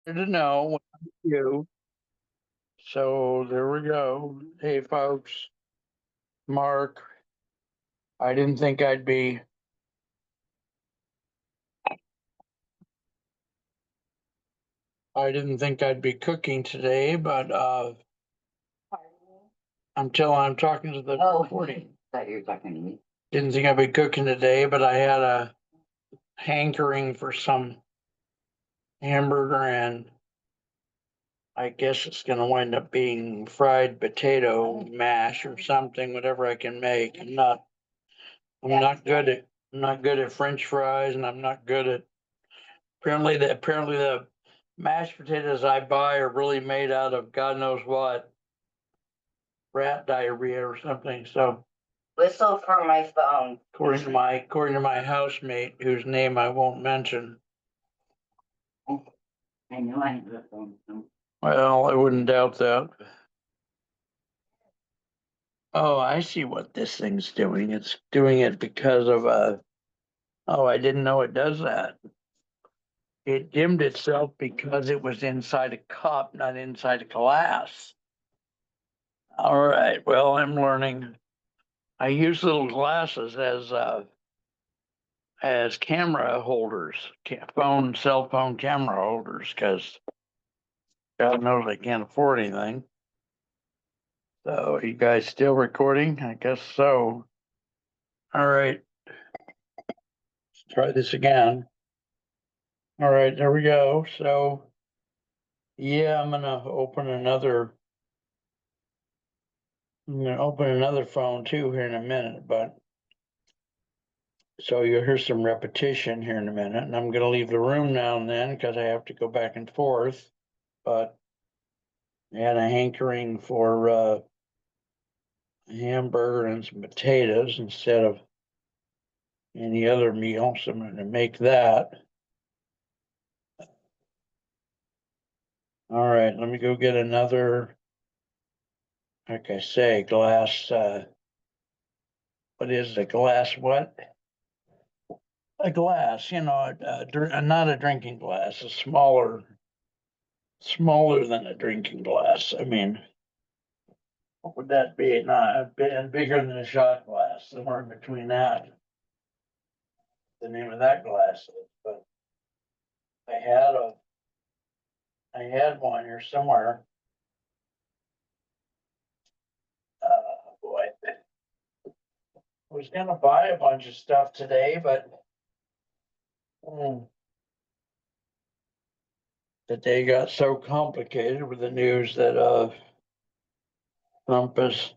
To know you. So there we go. Hey, folks, Mark, I didn't think I'd be, I didn't think I'd be cooking today, but, until I'm talking to the recording. Thought you were talking to me. Didn't think I'd be cooking today, but I had a hankering for some hamburger and I guess it's gonna wind up being fried potato mash or something, whatever I can make. I'm not good at French fries and I'm not good at, apparently the mashed potatoes I buy are really made out of God knows what, rat diarrhea or something. So Whistle for my phone. according to my housemate, whose name I won't mention. I know I have a phone. Well, I wouldn't doubt that. Oh, I see what this thing's doing. It's doing it because of oh, I didn't know it does that. It dimmed itself because it was inside a cup, not inside a glass. All right, well, I'm learning. I use little glasses as camera holders, cell phone camera holders, because God knows I can't afford anything. So you guys still recording? I guess so. All right. Let's try this again. All right, there we go. So yeah, I'm gonna open another phone too here in a minute, but so you'll hear some repetition here in a minute, and I'm gonna leave the room now and then because I have to go back and forth. But I had a hankering for a hamburger and some potatoes instead of any other meal, so I'm gonna make that. All right, let me go get another, like I say, glass, what is a glass what? A glass, not a drinking glass, a smaller than a drinking glass. I mean, what would that be? Not bigger than a shot glass, somewhere in between that. The name of that glass is, but I had a, I had one here somewhere. Boy, I was gonna buy a bunch of stuff today, but the day got so complicated with the news that Trump is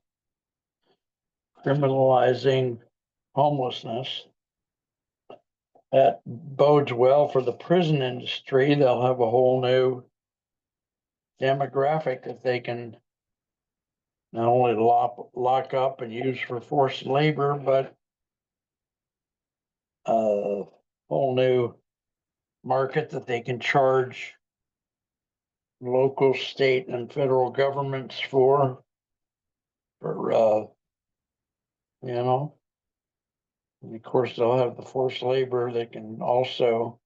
criminalizing homelessness. That bodes well for the prison industry. They'll have a whole new demographic that they can not only lock up and use for forced labor, but a whole new market that they can charge local, state, and federal governments for you know. And of course, they'll have the forced labor. They can also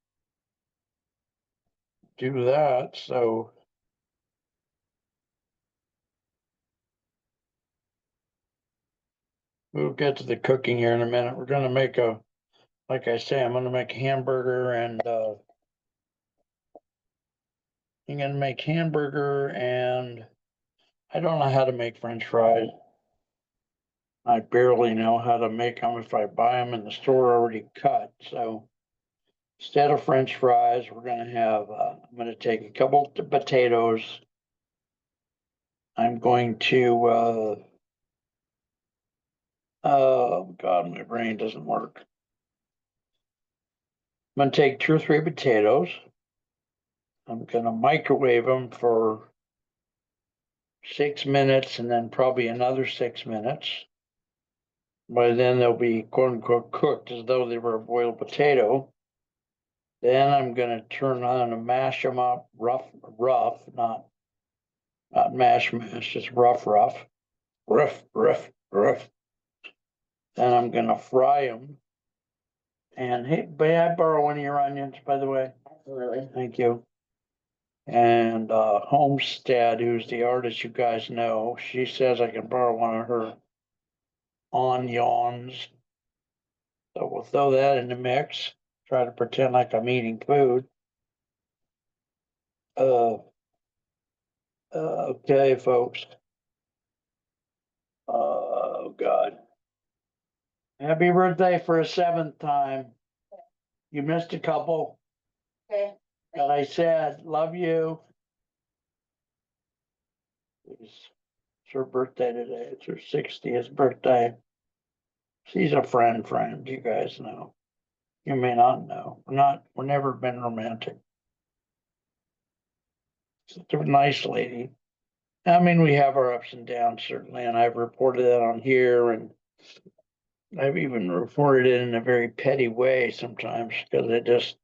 do that. So we'll get to the cooking here in a minute. We're gonna make like I say, I'm gonna make hamburger and I'm gonna make hamburger and I don't know how to make French fries. I barely know how to make them if I buy them in the store already cut. So instead of French fries, we're gonna have, I'm gonna take a couple of potatoes. I'm going to, oh God, my brain doesn't work. I'm gonna take 2 or 3 potatoes. I'm gonna microwave them for 6 minutes and then probably another 6 minutes. By then they'll be quote unquote cooked as though they were a boiled potato. Then I'm gonna turn on and mash them up rough, not mash, just rough, rough. Then I'm gonna fry them. And hey, may I borrow one of your onions, by the way? Absolutely. Thank you. And Homestead, who's the artist you guys know, she says I can borrow one of her on yawns. So we'll throw that in the mix, try to pretend like I'm eating food. Okay, folks. Oh, God. Happy birthday for a seventh time. You missed a couple. Okay. That I said, love you. It's her birthday today. It's her 60th birthday. She's a friend, you guys know. You may not know. We're never been romantic. She's a nice lady. I mean, we have our ups and downs certainly, and I've reported that on here, and I've even reported it in a very petty way sometimes because it just.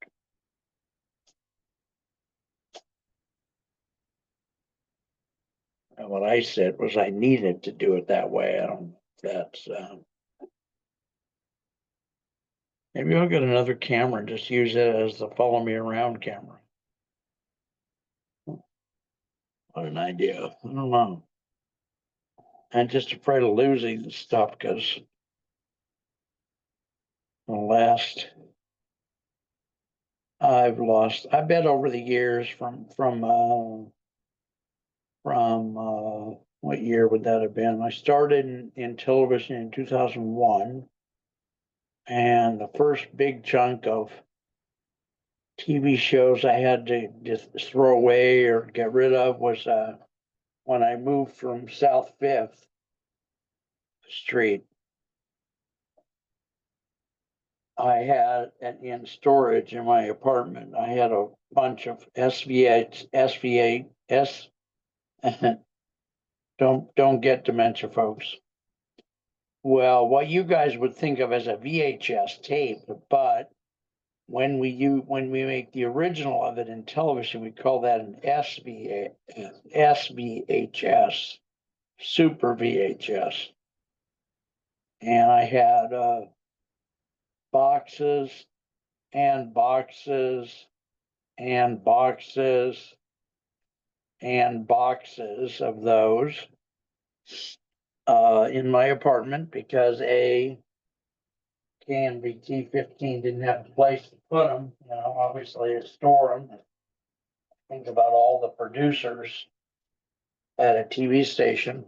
What I said was I needed to do it that way. I don't, that's, maybe I'll get another camera and just use it as the follow me around camera. What an idea. I don't know. I'm just afraid of losing the stuff because the last I bet over the years from what year would that have been? I started in television in 2001. And the first big chunk of TV shows I had to just throw away or get rid of was when I moved from South Fifth Street. I had in storage in my apartment. I had a bunch of SVA. Don't get dementia, folks. Well, what you guys would think of as a VHS tape, but when we make the original of it in television, we call that an SVHS, super VHS. And I had boxes and boxes and boxes and boxes of those in my apartment because Canby T15 didn't have a place to put them, obviously to store them. Think about all the producers at a TV station.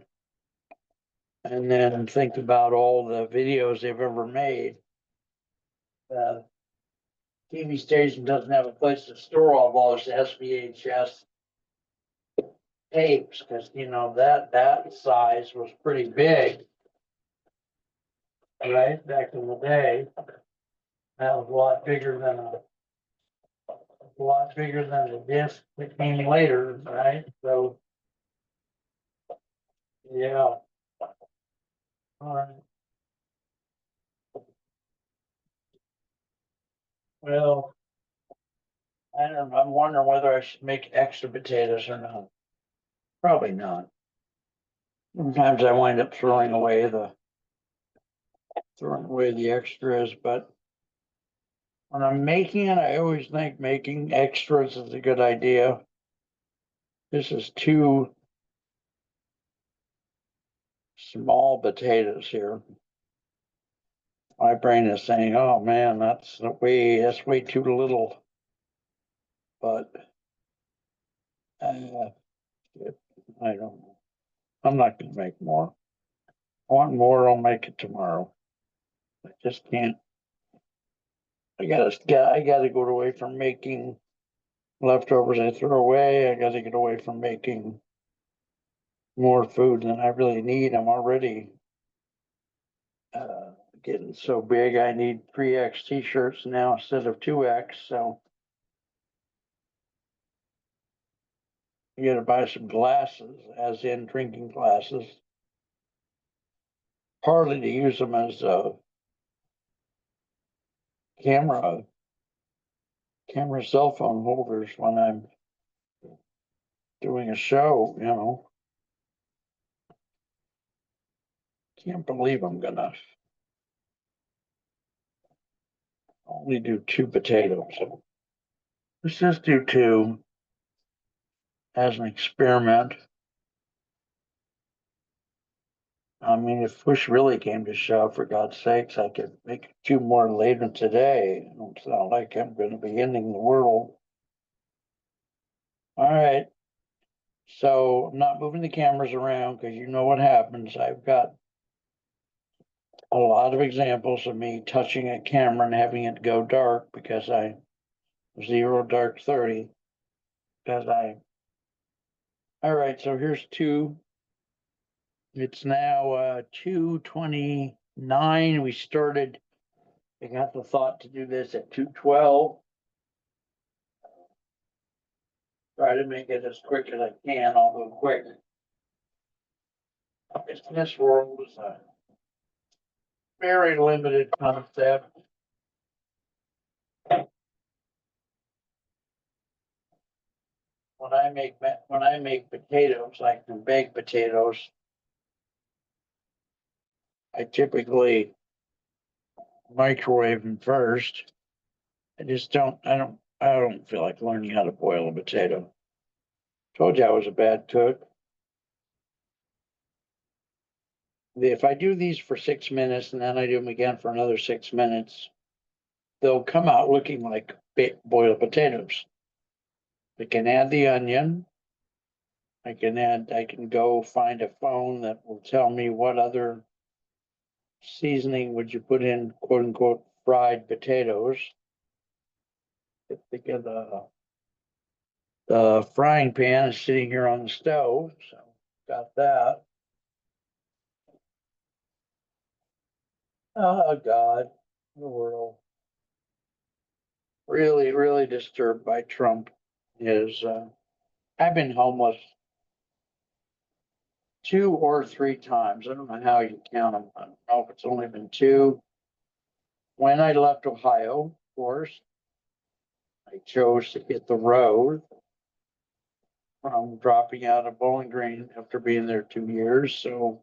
And then think about all the videos they've ever made. The TV station doesn't have a place to store all those SVHS tapes because that size was pretty big, right? Back in the day, that was a lot bigger than the disc that came later, right? So, yeah. All right. Well, I don't know. I'm wondering whether I should make extra potatoes or not. Probably not. Sometimes I wind up throwing away the extras, but when I'm making it, I always think making extras is a good idea. This is 2 small potatoes here. My brain is saying, oh man, that's way too little. But I don't know. I'm not gonna make more. I want more, I'll make it tomorrow. I just can't. I gotta go away from making leftovers I throw away. I gotta get away from making more food than I really need. I'm already getting so big. I need 3X t-shirts now instead of 2X. So you gotta buy some glasses, as in drinking glasses, partly to use them as camera cell phone holders when I'm doing a show. Can't believe I'm gonna only do 2 potatoes. Let's just do 2. as an experiment. I mean, if push really came to shove, for God's sakes, I could make 2 more later today. I don't sound like I'm gonna be ending the world. All right. So I'm not moving the cameras around because you know what happens. I've got a lot of examples of me touching a camera and having it go dark because I 0 dark 30. Because all right, so here's 2. It's now 2:29. We started, I got the thought to do this at 2:12. Try to make it as quick as I can, although quick. This world is a very limited concept. When I make potatoes, like the baked potatoes, I typically microwave them first. I don't feel like learning how to boil a potato. Told you I was a bad cook. If I do these for 6 minutes and then I do them again for another 6 minutes, they'll come out looking like boiled potatoes. I can add the onion. I can go find a phone that will tell me what other seasoning would you put in quote unquote fried potatoes. The frying pan is sitting here on the stove, so got that. Oh God, the world. Really, really disturbed by Trump. I've been homeless 2 or 3 times. I don't know how you count them. I don't know if it's only been 2. When I left Ohio, of course, I chose to hit the road from dropping out of Bowling Green after being there 2 years. So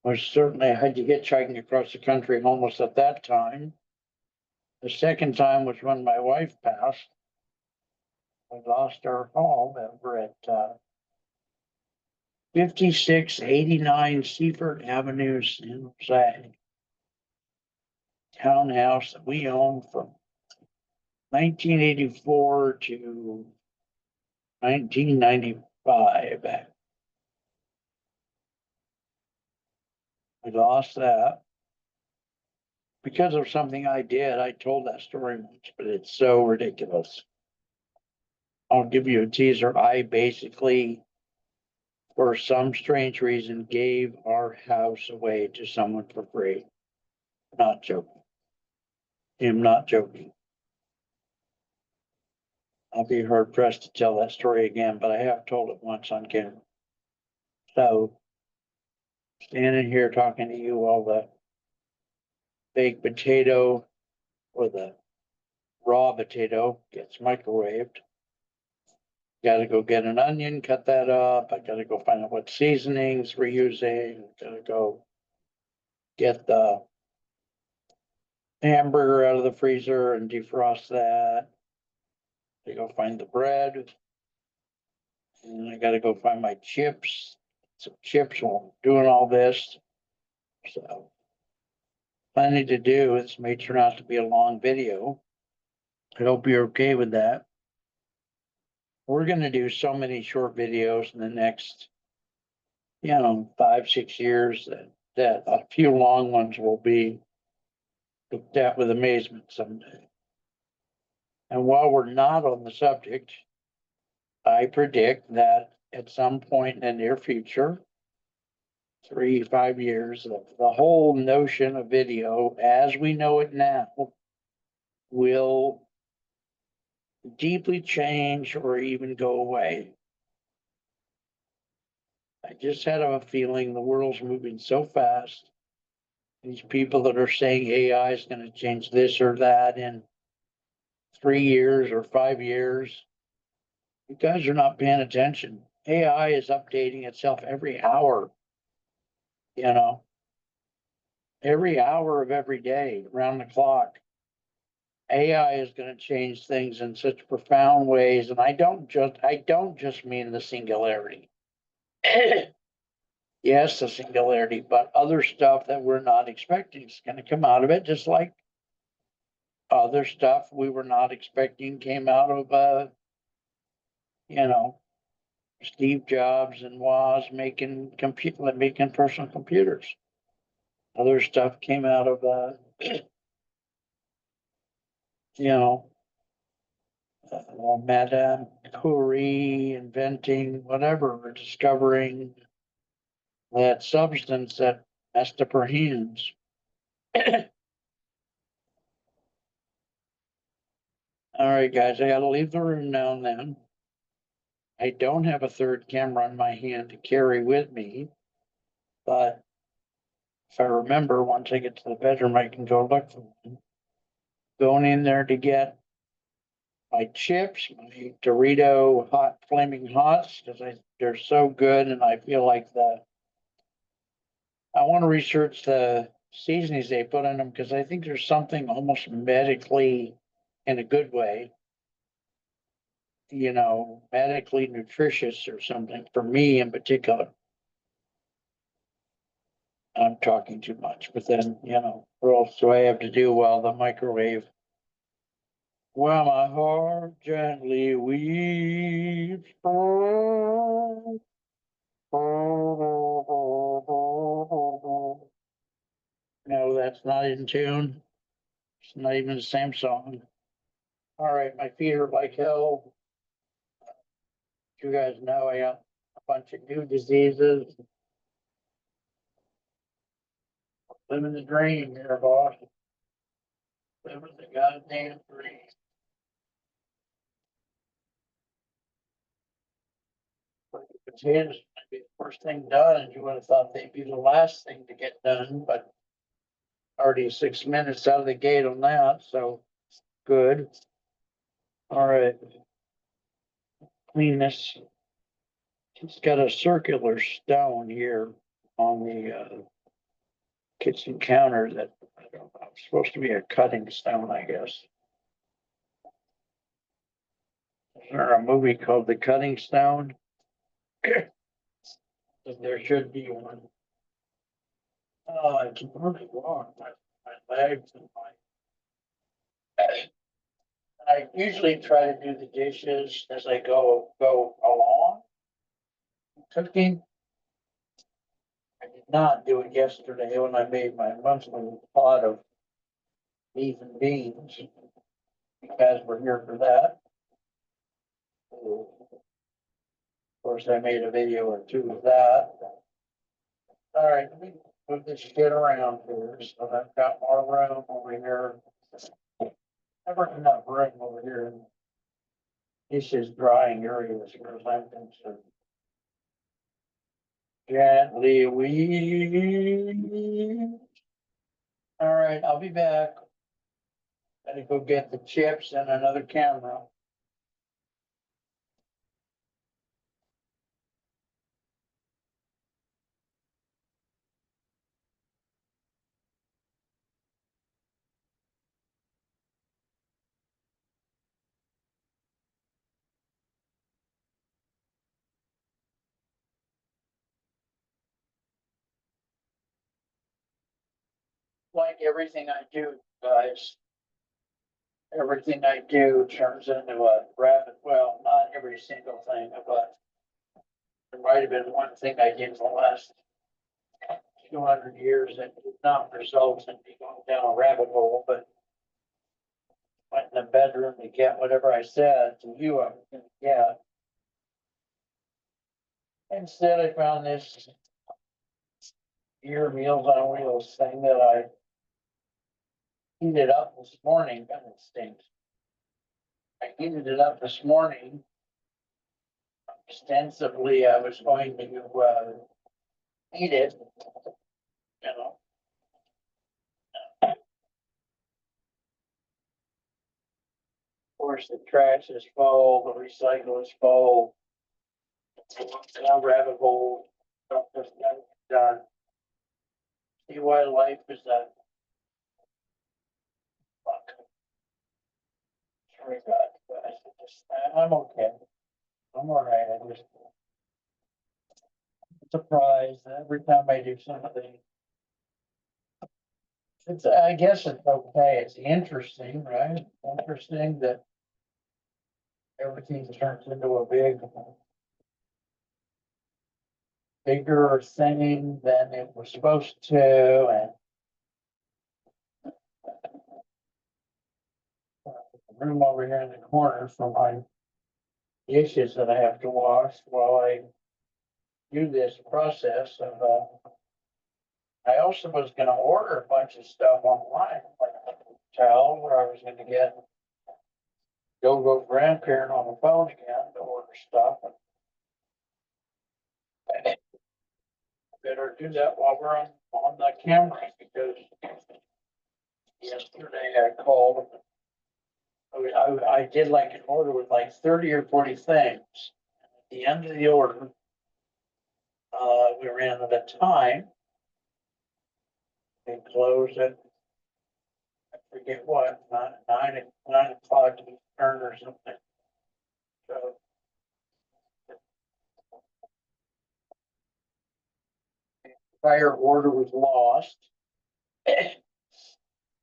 I certainly had to hitchhiking across the country homeless at that time. The second time was when my wife passed. We lost our home over at 5689 Seaford Avenue, San Jose. Townhouse that we owned from 1984 to 1995. We lost that because of something I did. I told that story once, but it's so ridiculous. I'll give you a teaser. I basically, for some strange reason, gave our house away to someone for free. Not joking. I'm not joking. I'll be hard pressed to tell that story again, but I have told it once on camera. So, standing here talking to you while the baked potato or the raw potato gets microwaved. Gotta go get an onion, cut that up. I gotta go find out what seasonings we're using. Gotta go get the hamburger out of the freezer and defrost that. I go find the bread. And I gotta go find my chips. Some chips while I'm doing all this. So plenty to do. This may turn out to be a long video. I hope you're okay with that. We're gonna do so many short videos in the next, 5, 6 years that a few long ones will be looked at with amazement someday. And while we're not on the subject, I predict that at some point in the near future, 3, 5 years, the whole notion of video as we know it now will deeply change or even go away. I just had a feeling the world's moving so fast. These people that are saying AI is going to change this or that in 3 years or 5 years, you guys are not paying attention. AI is updating itself every hour, you know, every hour of every day, around the clock. AI is gonna change things in such profound ways, and I don't just mean the singularity. Yes, the singularity, but other stuff that we're not expecting is gonna come out of it, just like other stuff we were not expecting came out of, you know, Steve Jobs and Woz making personal computers. Other stuff came out of, you know, Madame Curie inventing whatever, or discovering that substance that messed up her hands. All right, guys, I gotta leave the room now and then. I don't have a third camera in my hand to carry with me, but if I remember, once I get to the bedroom, I can go look for one. Going in there to get my chips, my Dorito hot flaming hots, because they're so good, and I feel like I want to research the seasonings they put in them, because I think there's something almost medically, in a good way, medically nutritious or something for me in particular. I'm talking too much, but then, what else do I have to do while the microwave? While my heart gently weeps. No, that's not in tune. It's not even the same song. All right, my feet are like hell. You guys know I got a bunch of new diseases. Living the dream here, boss. Living the goddamn dream. Potatoes might be the first thing done, and you would have thought they'd be the last thing to get done, but already 6 minutes out of the gate on that, so good. All right. Clean this. It's got a circular stone here on the kitchen counter that I don't know, it's supposed to be a cutting stone, I guess. Is there a movie called The Cutting Stone? There should be one. Oh, I can really walk. My legs and I usually try to do the dishes as I go along cooking. I did not do it yesterday when I made my monthly pot of beef and beans. You guys were here for that. Of course, I made a video or two of that. All right, let me move this shit around here so that I've got more room over here. Never enough room over here. Dishes drying area as far as I'm concerned. Gently weep. All right, I'll be back. Gotta go get the chips and another camera. Like everything I do, guys, everything I do turns into a rabbit. Well, not every single thing, but there might have been one thing I did in the last 200 years that did not result in me going down a rabbit hole, but went in the bedroom to get whatever I said to you I was gonna get. Instead, I found this Meals on Wheels thing that I heated up this morning. God, it stinks. I heated it up this morning. Ostensibly, I was going to eat it, you know. Of course, the trash is full, the recycle is full. No rabbit hole. Don't just get it done. See why life is a fuck. I'm okay. I'm all right. I just surprised every time I do something. It's, I guess it's okay. It's interesting, right? Interesting that everything turns into a bigger thing than it was supposed to, and the room over here in the corner for my dishes that I have to wash while I do this process of, I also was gonna order a bunch of stuff online, like towel, where I was gonna get go grandparent on the phone again to order stuff. And better do that while we're on the camera, because yesterday I called. I did like an order with like 30 or 40 things. At the end of the order, we ran out of time. They closed at, I forget what, 9 o'clock to turn or something. So prior order was lost.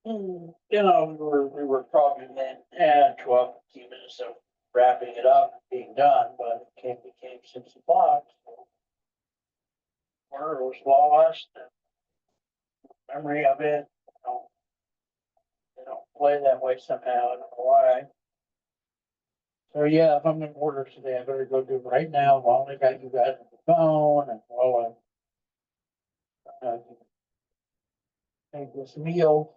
You know, we were probably then at 12, 15 minutes of wrapping it up and being done, but it became 6 o'clock. So order was lost. Memory of it, they don't play that way somehow. I don't know why. So yeah, if I'm in order today, I better go do it right now while I got you guys on the phone and while I make this meal.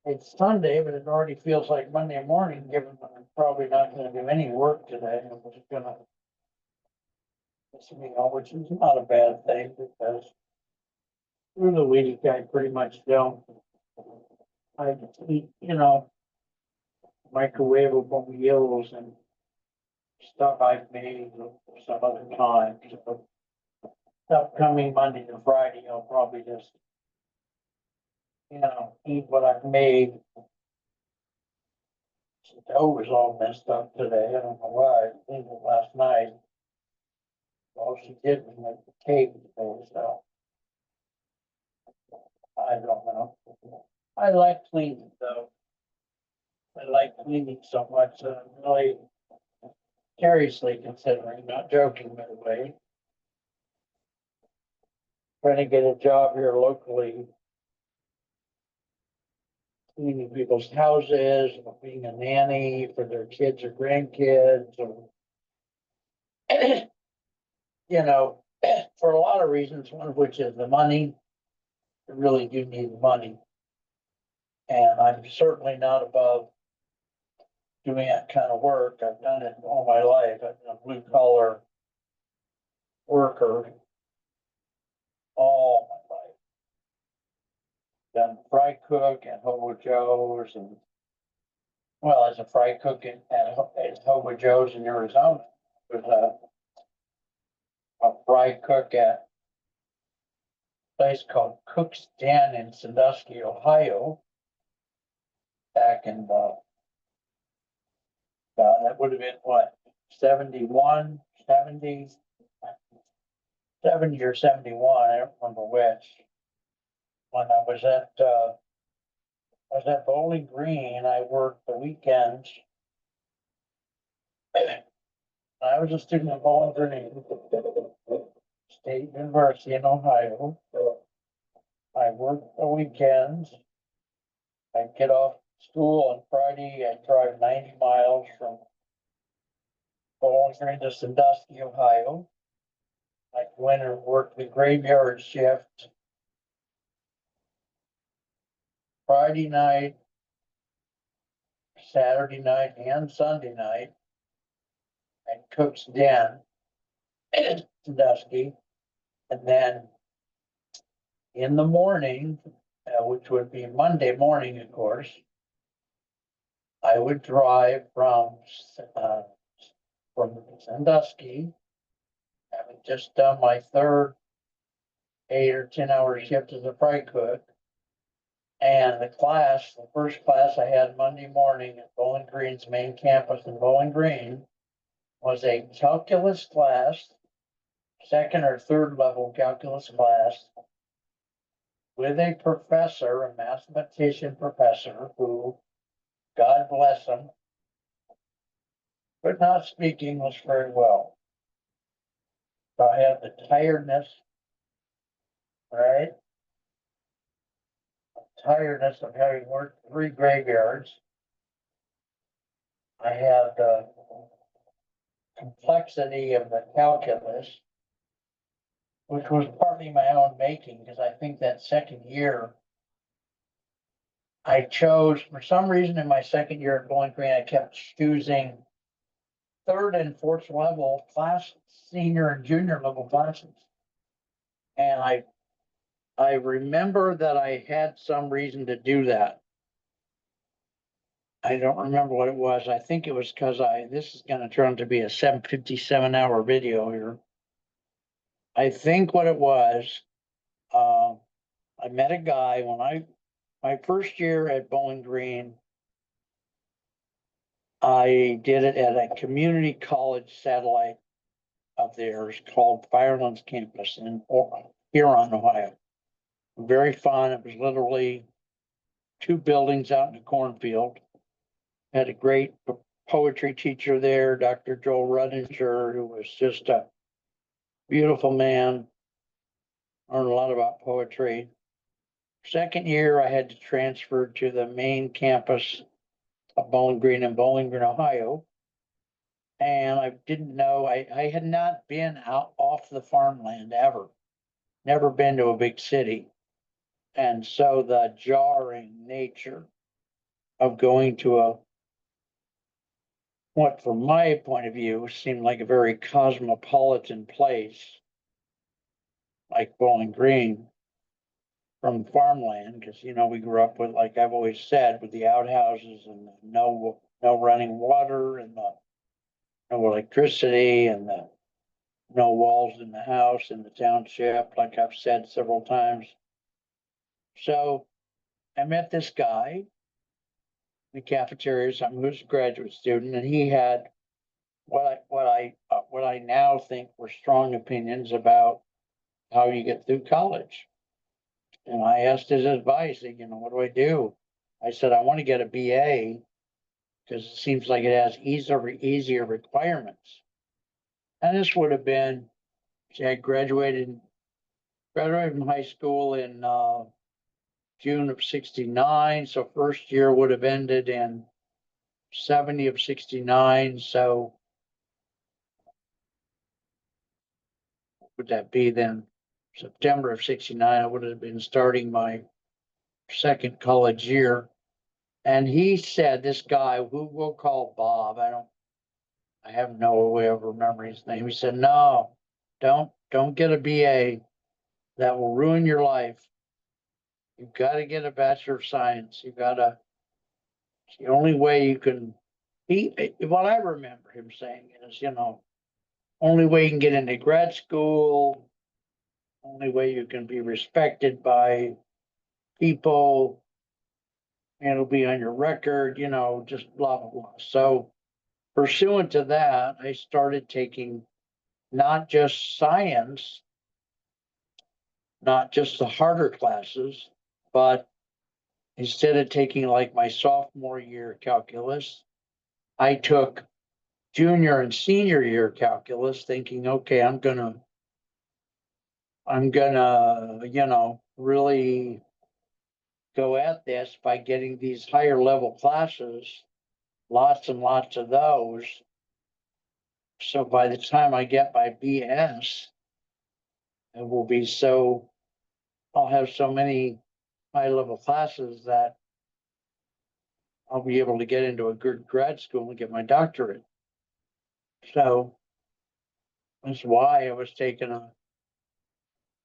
It's Sunday, but it already feels like Monday morning, given that I'm probably not gonna do any work today. I'm just gonna this meal, which is not a bad thing because through the week I pretty much don't. I eat, microwavable meals and stuff I've made some other time. So upcoming Monday to Friday, I'll probably just, eat what I've made. The dough was all messed up today. I don't know why. I cleaned it last night. All she did was make the cake today, so I don't know. I like cleaning though. I like cleaning so much that I'm really seriously considering, not joking by the way, trying to get a job here locally, cleaning people's houses, or being a nanny for their kids or grandkids, or, for a lot of reasons, one of which is the money. I really do need the money. And I'm certainly not above doing that kind of work. I've done it all my life. I've been a blue collar worker all my life. Done fry cook at Hobo Joe's and, well, as a fry cook at Hobo Joe's in Arizona. Was a fry cook at a place called Cook's Den in Sandusky, Ohio. Back in that would have been what, 71, 70, 70 or 71, I don't remember which. When I was at Bowling Green, I worked the weekends. I was a student at Bowling Green State University in Ohio. I worked the weekends. I'd get off school on Friday. I'd drive 90 miles from Bowling Green to Sandusky, Ohio. I'd go in and work the graveyard shift Friday night, Saturday night, and Sunday night at Cook's Den in Sandusky. And then in the morning, which would be Monday morning, of course, I would drive from Sandusky, having just done my third 8 or 10 hour shift as a fry cook. And the first class I had Monday morning at Bowling Green's main campus in Bowling Green was a calculus class, second or third level calculus class with a professor, a mathematician professor who, God bless him, could not speak English very well. So I had the tiredness, right? Tiredness of having worked 3 graveyards. I had the complexity of the calculus, which was partly my own making, because I think that second year I chose, for some reason in my second year at Bowling Green, I kept choosing third and fourth level classes, senior and junior level classes. And I remember that I had some reason to do that. I don't remember what it was. I think it was because this is gonna turn out to be a 757-hour video here. I think what it was, I met a guy my first year at Bowling Green. I did it at a community college satellite of theirs called Firelands Campus in Huron, Ohio. Very fun. It was literally 2 buildings out in a cornfield. Had a great poetry teacher there, Dr. Joel Rudinger, who was just a beautiful man. Learned a lot about poetry. Second year, I had to transfer to the main campus of Bowling Green in Bowling Green, Ohio. And I didn't know, I had not been out off the farmland ever, never been to a big city. And so the jarring nature of going to what from my point of view seemed like a very cosmopolitan place, like Bowling Green, from farmland, because we grew up with, like I've always said, with the outhouses and no running water and no electricity and no walls in the house in the township, like I've said several times. So I met this guy in the cafeteria, who was a graduate student, and he had what I now think were strong opinions about how you get through college. And I asked his advice, what do I do? I said, I want to get a BA because it seems like it has easier requirements. And this would have been, see, I graduated from high school in June of '69. So first year would have ended in 70 of '69. So what would that be then? September of '69, I would have been starting my second college year. And he said, this guy, who we'll call Bob, I have no way of remembering his name. He said, no, don't get a BA. That will ruin your life. You've got to get a Bachelor of Science. It's the only way you can, what I remember him saying is, only way you can get into grad school, only way you can be respected by people, and it'll be on your record, just blah, blah, blah. So pursuant to that, I started taking not just science, not just the harder classes, but instead of taking like my sophomore year calculus, I took junior and senior year calculus thinking, okay, I'm gonna, really go at this by getting these higher level classes, lots and lots of those. So by the time I get my BS, it will be I'll have so many high level classes that I'll be able to get into a good grad school and get my doctorate. So that's why I was taking a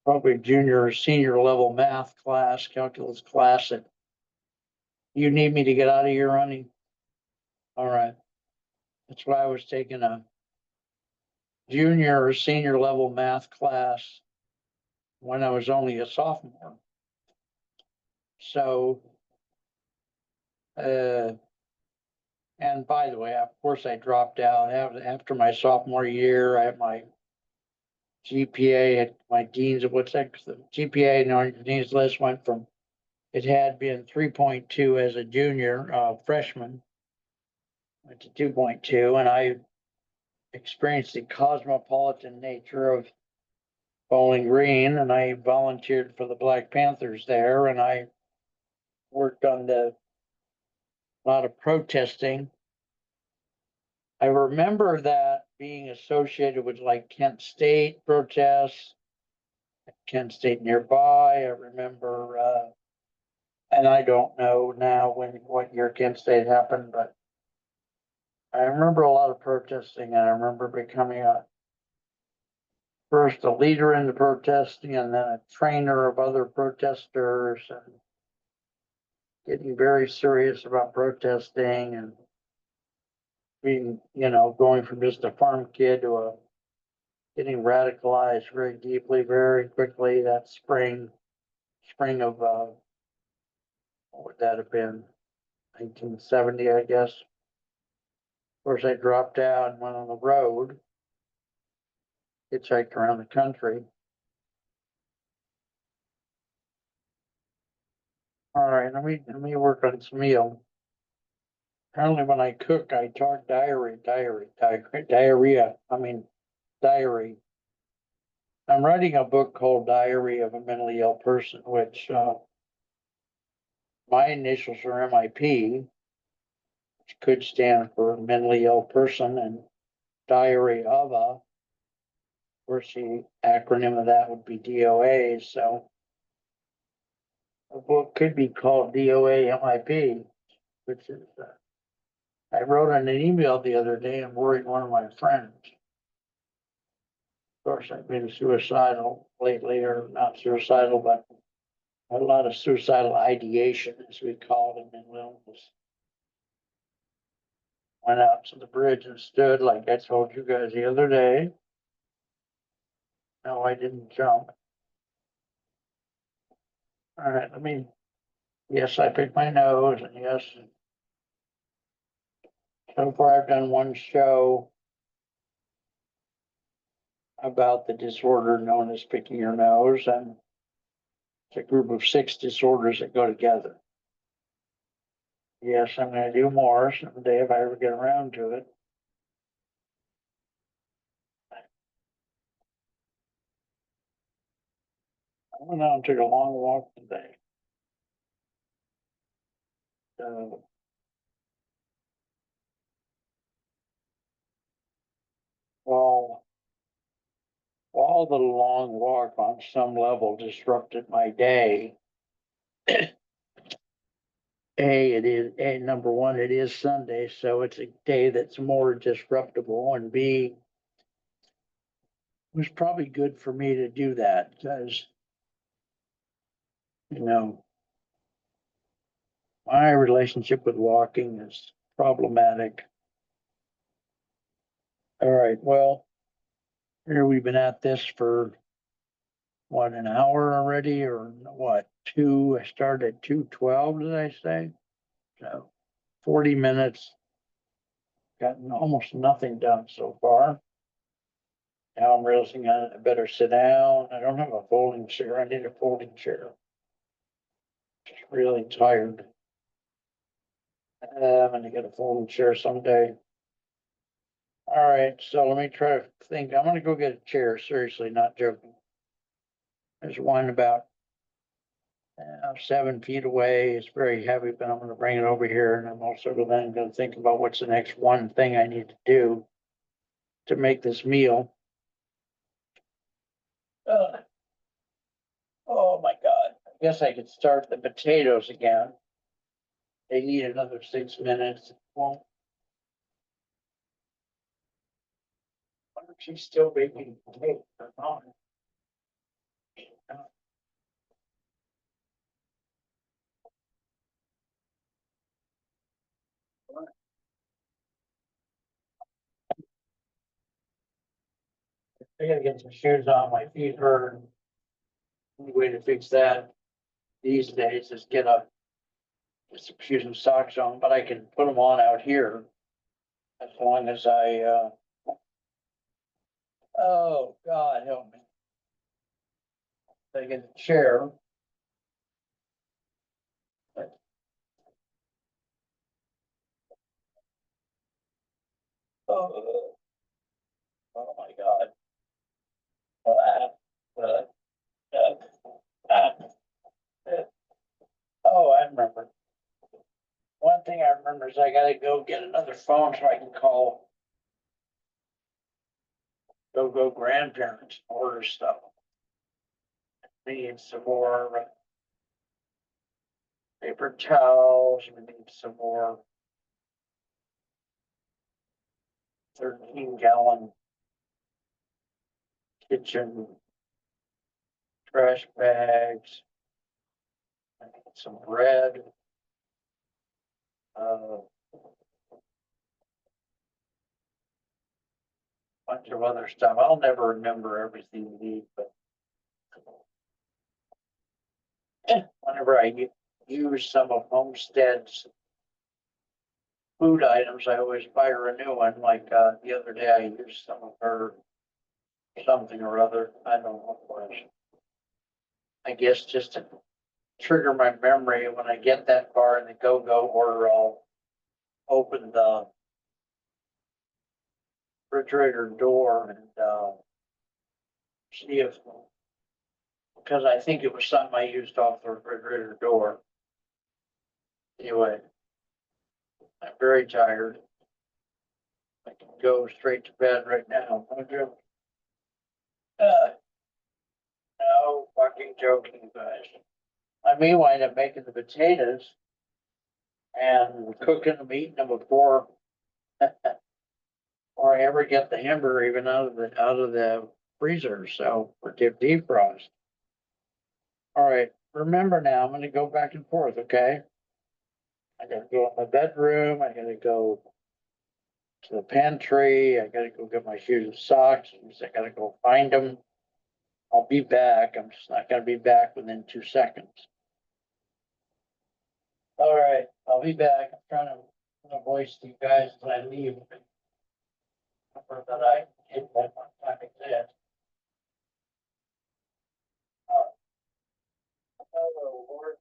probably junior or senior level math class, calculus class. That you need me to get out of here, Ronnie? All right. That's why I was taking a junior or senior level math class when I was only a sophomore. So, uh, and by the way, of course, I dropped out after my sophomore year. I had my GPA at my dean's, what's that? The GPA and our dean's list went from, it had been 3.2 as a junior, freshman, went to 2.2, and I experienced the cosmopolitan nature of Bowling Green, and I volunteered for the Black Panthers there, and I worked on a lot of protesting. I remember that being associated with like Kent State protests, Kent State nearby. I remember, and I don't know now what year Kent State happened, but I remember a lot of protesting, and I remember becoming first a leader in the protesting and then a trainer of other protesters, and getting very serious about protesting and being, going from just a farm kid to getting radicalized very deeply, very quickly that spring of, what would that have been? 1970, I guess. Of course, I dropped out and went on the road, hitchhiked around the country. All right, let me work on some meal. Apparently when I cook, I talk diarrhea, diary. I'm writing a book called Diary of a Mentally Ill Person, which, my initials are MIP, which could stand for mentally ill person, and diary of of course, the acronym of that would be DOA, so the book could be called DOA MIP, which is, I wrote in an email the other day and worried one of my friends. Of course, I've been suicidal lately, or not suicidal, but a lot of suicidal ideation, as we call it in mental illness. Went out to the bridge and stood like I told you guys the other day. No, I didn't jump. All right, yes, I picked my nose, and yes, so far I've done one show about the disorder known as picking your nose, and it's a group of 6 disorders that go together. Yes, I'm gonna do more someday if I ever get around to it. I went out and took a long walk today. So, while the long walk on some level disrupted my day, number one, it is Sunday, so it's a day that's more disruptible, and B, it was probably good for me to do that because, you know, my relationship with walking is problematic. All right, well, here we've been at this for what, an hour already, or what, I started at 2:12, did I say? So 40 minutes, gotten almost nothing done so far. Now I'm realizing I better sit down. I don't have a folding chair. I need a folding chair. Just really tired. I'm gonna get a folding chair someday. All right, so let me try to think. I'm gonna go get a chair, seriously, not joking. There's one about 7 feet away. It's very heavy, but I'm gonna bring it over here, and I'm also then gonna think about what's the next one thing I need to do to make this meal. Oh my God. I guess I could start the potatoes again. They need another 6 minutes. Well, wonder if she's still baking potatoes or not. I gotta get some shoes on. My feet hurt. Any way to fix that? these days is get some shoes and socks on, but I can put them on out here. As long as oh, God, help me. I get a chair. Oh, oh my God. Uh, oh, I remember. One thing I remember is I gotta go get another phone so I can call go grandparents, order stuff. Need some more paper towels, we need some more 13-gallon kitchen trash bags. I need some bread. Bunch of other stuff. I'll never remember everything you need, but whenever I use some of Homestead's food items, I always buy her a new one. Like the other day, I used some of her something or other. I don't know what it was. I guess just to trigger my memory when I get that far in the go-go order, I'll open the refrigerator door and see if, because I think it was something I used off the refrigerator door. Anyway, I'm very tired. I can go straight to bed right now. No fucking joking, guys. I may wind up making the potatoes and cooking them, eating them before or I ever get the hamburger even out of the freezer. So for defrost. All right. Remember now, I'm going to go back and forth. Okay. I got to go in my bedroom. I got to go to the pantry. I got to go get my shoes and socks. I got to go find them. I'll be back. I'm just not going to be back within 2 seconds. All right, I'll be back. I'm trying to voice to you guys as I leave. Remember that I hit that one time exist. Oh, Lord,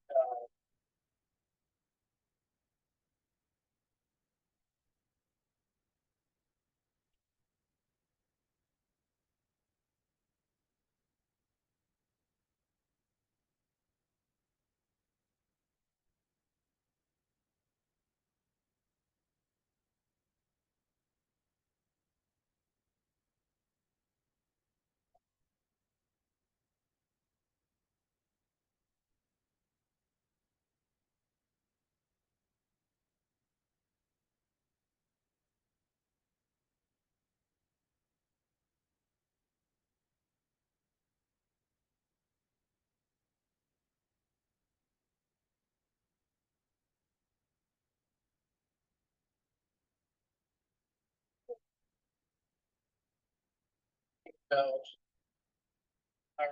all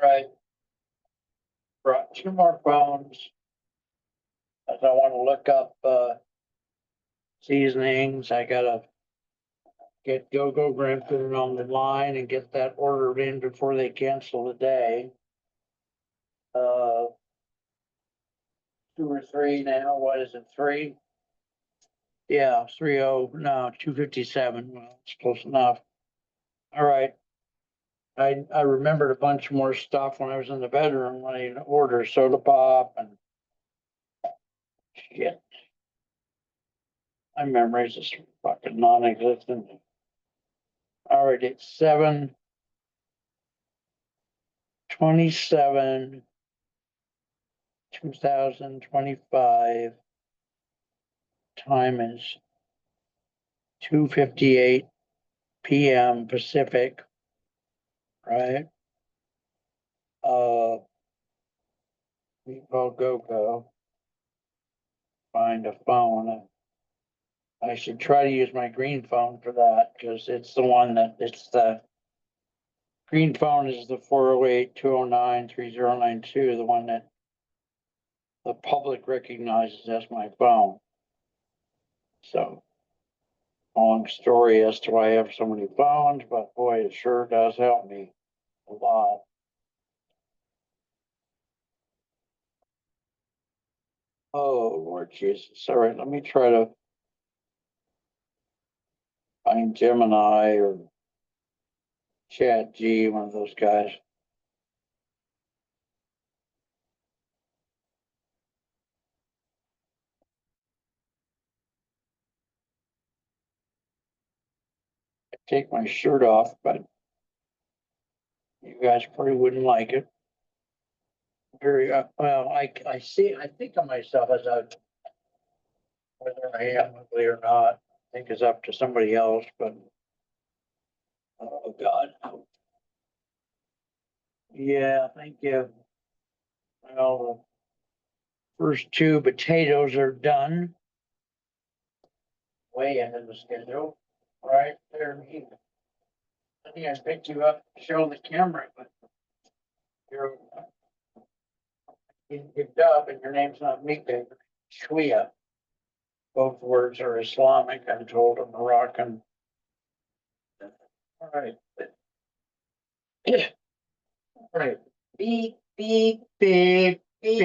right. Brought 2 more phones. As I want to look up seasonings, I gotta get Go Grandparent on the line and get that ordered in before they cancel the day. 2 or 3 now. What is it? 3? Yeah, 30, no, 257. Well, it's close enough. All right. I remembered a bunch more stuff when I was in the bedroom when I ordered soda pop and shit. My memories is fucking non-existent. All right, it's 7/27/2025. Time is 2:58 p.m. Pacific, right? Meatball go. Find a phone. I should try to use my green phone for that because it's the one that it's the green phone is the 408-209-3092, the one that the public recognizes that's my phone. So, long story as to why I have so many phones, but boy, it sure does help me a lot. Oh, Lord Jesus. All right, let me try to find Gemini or Chat G, one of those guys. I take my shirt off, but you guys probably wouldn't like it. Very, well, I see, I think of myself as a, whether I am ugly or not, I think is up to somebody else, but oh, God. Yeah, thank you. Well, the first two potatoes are done. Way into the schedule, right there. I think I picked you up to show the camera, but you're getting picked up and your name's not Mika, Shwia. Both words are Islamic, I'm told, or Moroccan. All right. All right. Beep, beep, beep, beep,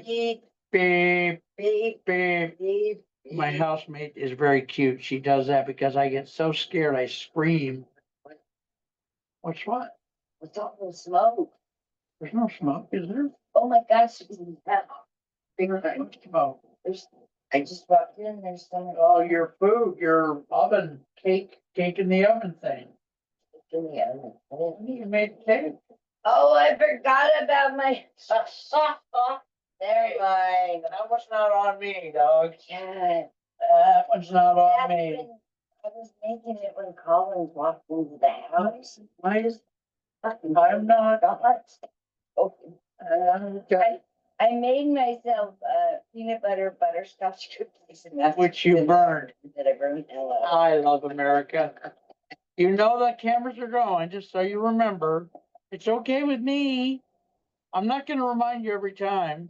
beep, beep, beep, beep, beep. My housemate is very cute. She does that because I get so scared, I scream. What's what? What's all the smoke? There's no smoke, is there? Oh my gosh, it's Bigger than smoke. there's, I just walked in, there's some. Oh, your food, your oven, cake in the oven thing. In the oven. You made cake. Oh, I forgot about my. Never mind. That was not on me, dog. Yeah. That was not on That's me. when I was making it when Collins walked into the house. I just, Fucking I'm not. Okay. I made myself peanut butter butterscotch cookies and that's. Which you burned. That I burned. Hello. I love America. You know the cameras are going, just so you remember. It's okay with me. I'm not gonna remind you every time.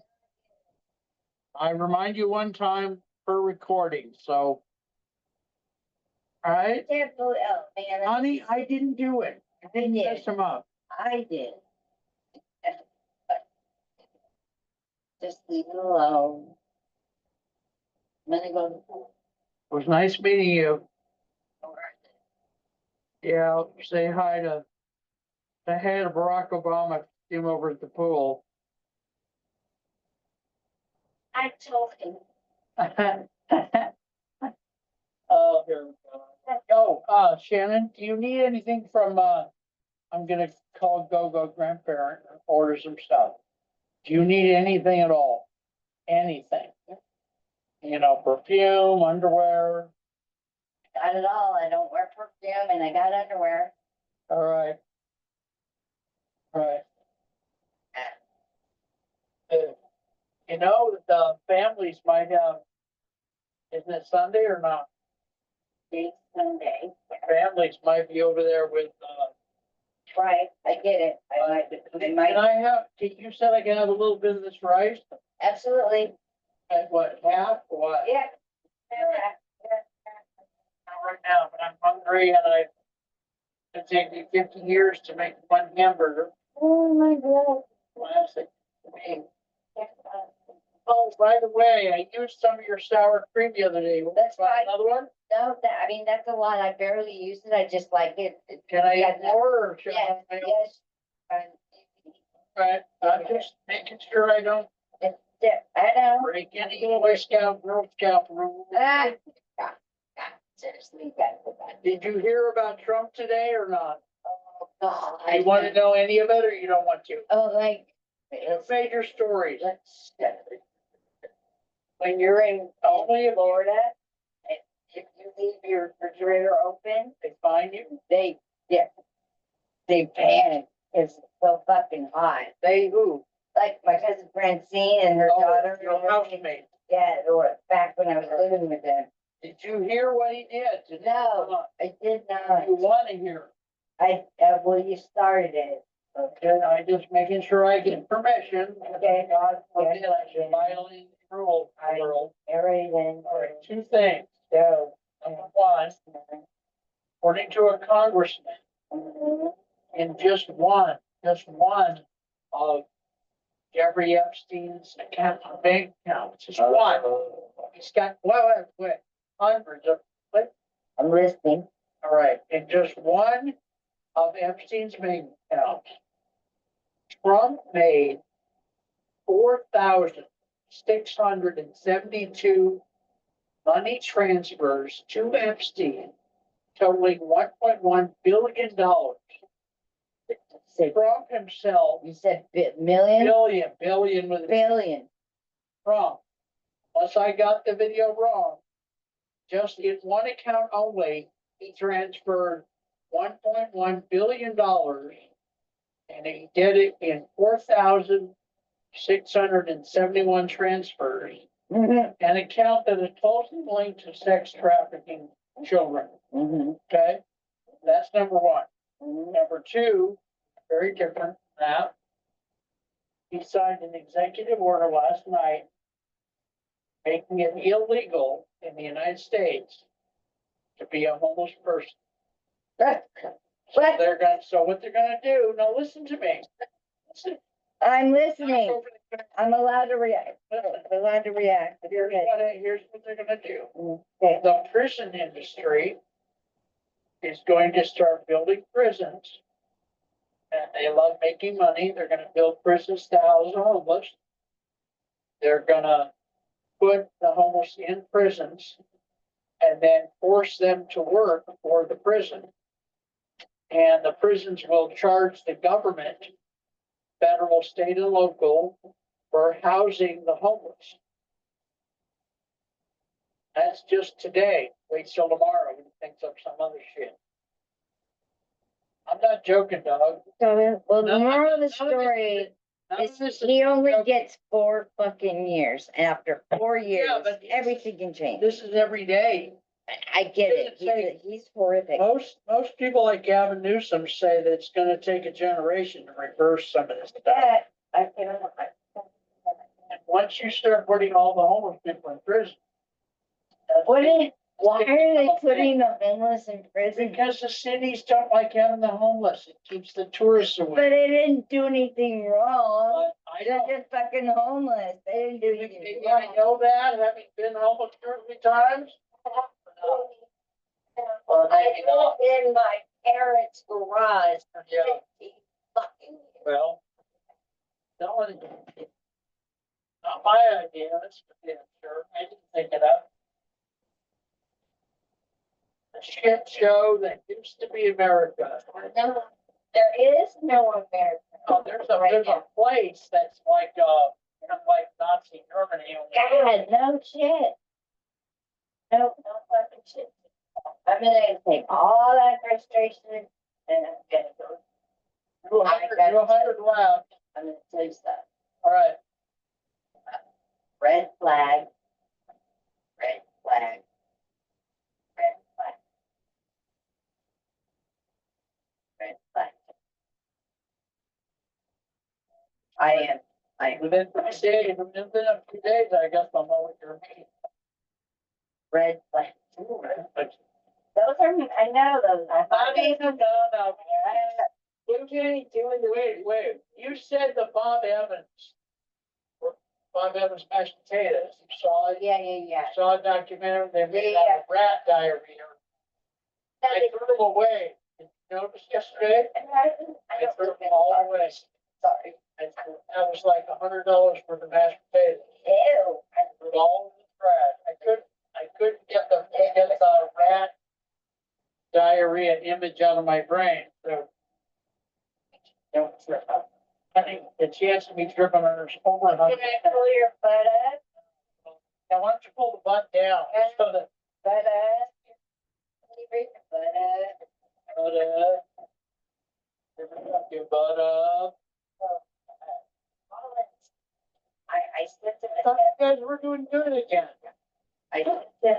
I remind you one time per recording, so. All right, Oh man, honey, I didn't do it. I didn't did. mess them up. I did. Just leave it alone. I'm gonna go. It was nice meeting you. Yeah, I'll say hi to Barack Obama, see him over at the pool. I told him. Oh, here we go. Oh, Shannon, do you need anything from, I'm gonna call GoGo grandparent and order some stuff. Do you need anything at all? Anything? You know, perfume, underwear? Got it all. I don't wear perfume and I got underwear. All right. All right. You know, the families might have, isn't it Sunday or not? It's Sunday. Families might be over there with, Right, I get it. I might, I can might, I have, you said I can have a little bit of this rice, absolutely. at what, half, or what? Yeah. Not right now, but I'm hungry and it's taken me 50 years to make one hamburger. Oh my God. Classic to me. Oh, by the way, I used some of your sour cream the other day. That's Want fine. Another one? No, that, I mean, that's a lot. I barely use it. I just like it. Can I Yeah, have more or should I? Yes, yes. Right, I'm just making sure I don't Yeah, I know. break any Boy Scout, Girl Scout rules. Ah, God, seriously, God. Did you hear about Trump today or not? Oh, God. You want to know any of it or you don't want to? Oh, like, Two major stories. let's, When you're in only if Florida, if you leave your refrigerator open, they find you, they panic. It's so fucking hot. they who? Like my cousin Francine and her Oh, daughter. your housemate. Yeah, or back when I was living with them. Did you hear what he did today? No, I did not. You want to hear? Well, you started it. Okay, I just making sure I get permission. Okay. God forbid I should violate the rules, world. Everything. All right, two things. Go. Number one, according to a congressman, in just one of Jeffrey Epstein's bank accounts, just one. He's got, wait, hundreds of, I'm listening. all right, in just one of Epstein's bank accounts, Trump made 4,672 money transfers to Epstein totaling $1.1 billion. Say, Trump himself, you said million? billion with a Billion. Trump, unless I got the video wrong, just in one account only, he transferred $1.1 billion. And he did it in 4,671 transfers, Mm-hmm. an account that is closely linked to sex trafficking children. Mm-hmm. Okay, that's number one. Mm-hmm. Number two, very different than that. He signed an executive order last night making it illegal in the United States to be a homeless person. What? So what they're gonna do, now listen to me. Listen. I'm listening. I'm allowed to react. I'm allowed to react. Here's what they're gonna do. Okay. The prison industry is going to start building prisons. And they love making money. They're gonna build prisons to house the homeless. They're gonna put the homeless in prisons and then force them to work for the prison. And the prisons will charge the government, federal, state, and local, for housing the homeless. That's just today. Wait till tomorrow when he thinks up some other shit. I'm not joking, dog. So, well, the None- moral of the none of this- story None is of this is he only joking. gets 4 fucking years. And after 4 years, but everything can change. This is every day. I get it. Doesn't He's horrific. Most people like Gavin Newsom say that it's gonna take a generation to reverse some of this stuff. Yeah, I can. And once you start putting all the homeless people in prison. Why are they putting the homeless in prison? Because the cities don't like having the homeless. It keeps the tourists But away. they didn't do anything wrong. I They're know. just fucking homeless. They didn't do anything Maybe I wrong. know that, having been homeless 30 times. Or maybe not. in my parents' garage for Yeah. 50 fucking years. Well, no one, not my idea, that's for damn sure, I didn't think it up. A shit show that used to be America. No, there is no America. Oh, there's a place that's like, kind of like Nazi Germany. God, no shit. No fucking shit. I'm gonna take all that frustration and I'm gonna go. Do 100 left, I'm gonna tell you stuff. all right. Red flag. Red flag. Red flag. Red flag. I am. Within 2 days, I guess I'm over your meeting. Red flag. But Those are, I know those. not even, no. Doing Wait, you said the Bob Evans mashed potatoes, you saw it? Yeah. You saw a documentary, they made out of rat diarrhea. I threw them away. Did you notice yesterday? I threw them all away. Sorry. That was like $100 for the mashed potatoes. Ew. I threw it all in the trash. I couldn't get the rat diarrhea image out of my brain, so. Don't trip up. I think the chance of me tripping on her over Can I pull your butt up? Now, why don't you pull the butt down so that, Butt up? Can you bring the butt up? your butt up. I slipped in I thought you guys were doing good again. I slipped in.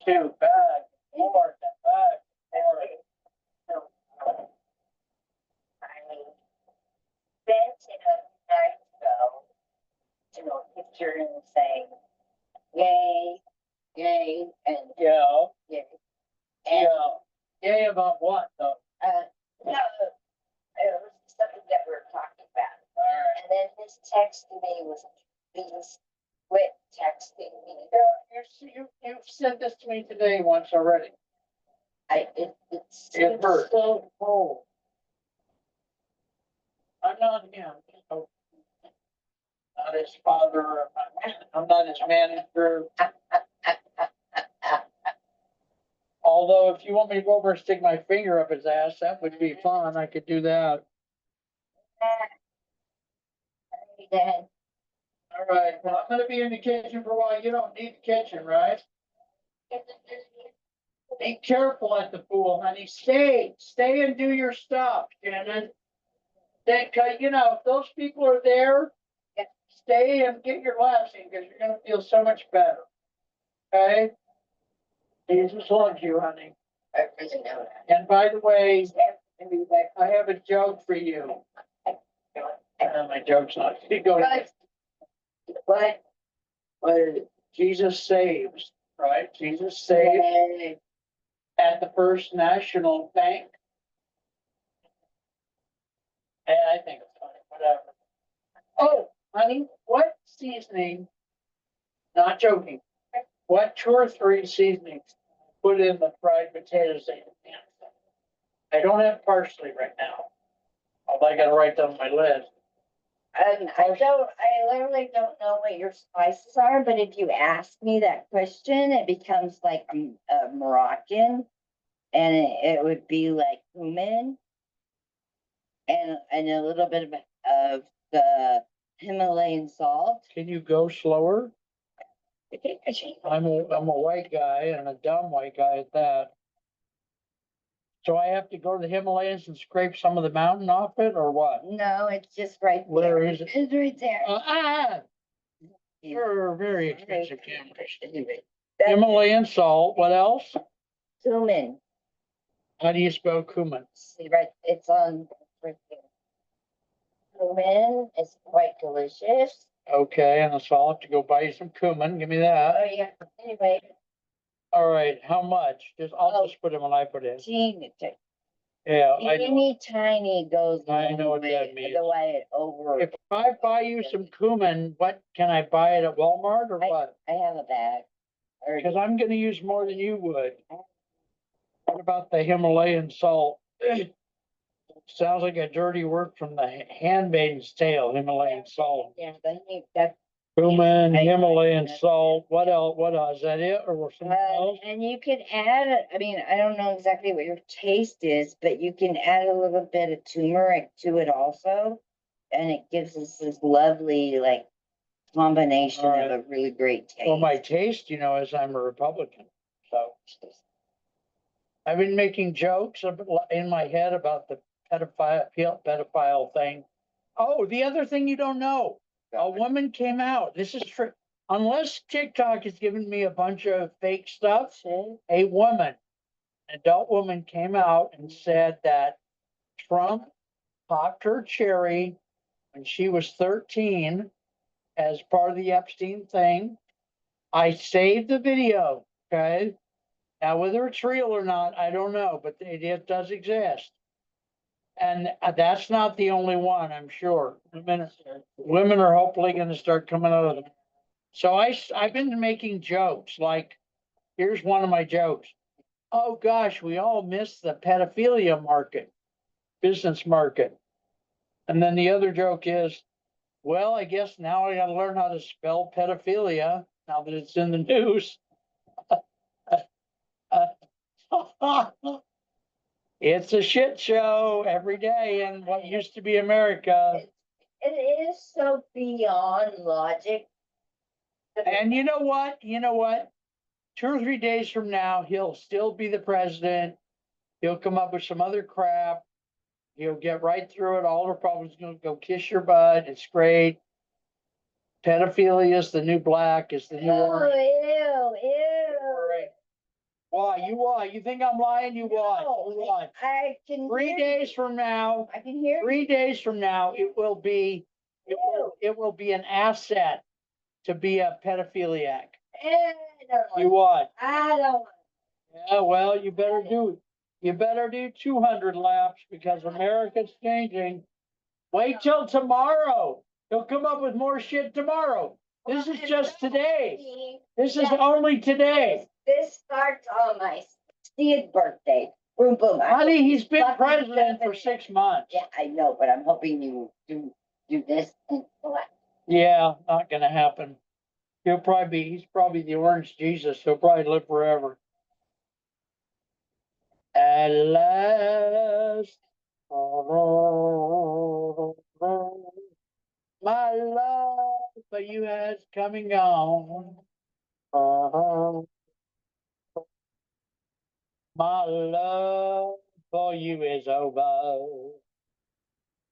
Two, back, forward, back, forward. picture and say, yay, yay, and Yeah, yay. And, yeah. Yay about what though? no, it was something that we were talking about. Alright. And then his text to me was, please quit texting me. You've sent this to me today once already. It's It hurts. so cold. I'm not him. So, not his father, I'm not his manager. Although if you want me to go over and stick my finger up his ass, that would be fun. I could do that. Then, All right, well, I'm gonna be in the kitchen for a while. You don't need the kitchen, right? Be careful at the pool, honey. Stay and do your stuff, Shannon. Then, 'cause, you know, if those people are there, stay and get your laps in, because you're gonna feel so much better. Okay? Jesus loves you, honey. I really know that. And by the way, I have a joke for you. My joke's not, keep going. But Jesus saves, right? Jesus saved at the First National Bank. And I think it's funny, whatever. Oh, honey, what seasoning? Not joking. What 2 or 3 seasonings put in the fried potatoes that you can? I don't have parsley right now. Although I gotta write down my list. I literally don't know what your spices are, but if you ask me that question, it becomes like a Moroccan. And it would be like cumin. And a little bit of the Himalayan salt. Can you go slower? I'm a white guy and a dumb white guy at that. So I have to go to the Himalayas and scrape some of the mountain off it, or what? No, it's just right there. Where is it? It's right there. They're very expensive cameras. Anyway, Himalayan salt, what else? cumin. How do you spell cumin? See, right, it's on. Right there. Cumin is quite delicious. Okay, and so I'll have to go buy you some cumin, give me Oh, that. yeah, anyway, All right, how much? I'll just put it when I put it. teeny, Yeah, I know. teeny tiny goes. a I know long what that way, means. otherwise it over. If I buy you some cumin, what, can I buy it at Walmart or what? I have a bag. Because I'm gonna use more than you would. What about the Himalayan salt? Sounds like a dirty word from the Handmaid's Tale, Himalayan salt. Yeah, I think that's. Cumin, I- Himalayan salt, what else, is that it, or something else? And you can add, I mean, I don't know exactly what your taste is, but you can add a little bit of turmeric to it also. And it gives us this lovely, like, combination of Alright. a really great taste. Well, my taste, is I'm a Republican, so. I've been making jokes in my head about the pedophile thing. Oh, the other thing you don't know, a woman came out, this is true, unless TikTok has given me a bunch of fake stuff, a woman, an adult woman came out and said that Trump popped her cherry when she was 13 as part of the Epstein thing. I saved the video, okay? Now, whether it's real or not, I don't know, but it does exist. And that's not the only one, I'm sure. Women are hopefully gonna start coming out of them. So I've been making jokes, like, here's one of my jokes. Oh, gosh, we all miss the pedophilia market, business market. And then the other joke is, well, I guess now I gotta learn how to spell pedophilia now that it's in the news. It's a shit show every day in what used to be America. It is so beyond logic. And you know what? 2 or 3 days from now, he'll still be the president. He'll come up with some other crap. He'll get right through it. All the problems gonna go kiss your butt. It's great. Pedophilia is the new black, is the new Oh, orange. ew. Why? You why? You think I'm lying? You watch. No, You watch. I can. 3 hear days you. from now, I can hear. 3 days from now, it will be an asset to be a pedophiliac? I don't You want, what? I don't want. Yeah, well, you better do 200 laps because America's changing. Wait till tomorrow. He'll come up with more shit tomorrow. This is just today. This is only today. This starts on my 60th birthday. Boom, boom. I Honey, hope he's been fucking president for 6 months. Yeah, I know, but I'm hoping you do this and what? Yeah, not gonna happen. He's probably the orange Jesus. He'll probably live forever. At last. My love for you has come and gone. My love for you is over.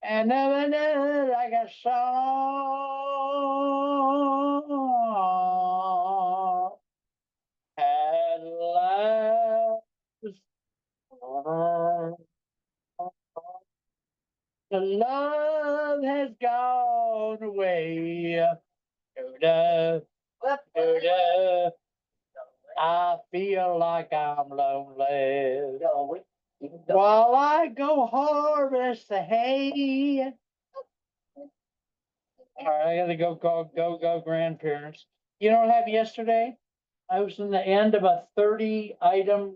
And never like a song. At last. The love has gone away. Do-da, do-da. I feel like I'm lonely. While I go harvest the hay. All right, I gotta go grandparents. You know what happened yesterday? I was in the end of a 30 item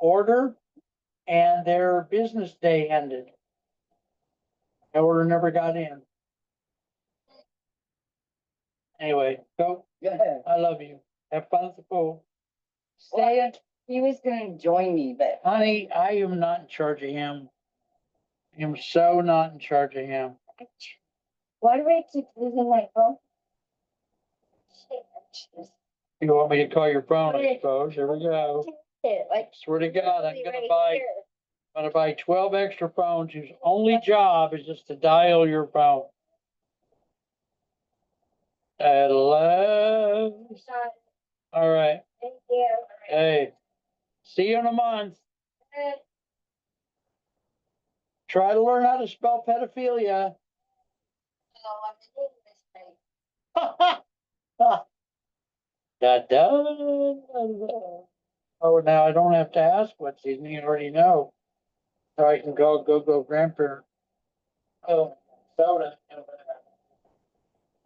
order and their business day ended. The order never got in. Anyway, go. I love you. Have fun at the pool. Say it. He was gonna join me, but Honey, I am not in charge of him. I am so not in charge of him. why do I keep losing my phone? You want me to call your phone, I suppose. Here we go. Like, Swear to God, I'm right here. gonna buy 12 extra phones whose only job is just to dial your phone. At last. All right. Thank you. Hey, see you in a month. Try to learn how to spell pedophilia. Da, da, da. Oh, now I don't have to ask what's his name, I already know. So I can go grandparent. Oh, soda.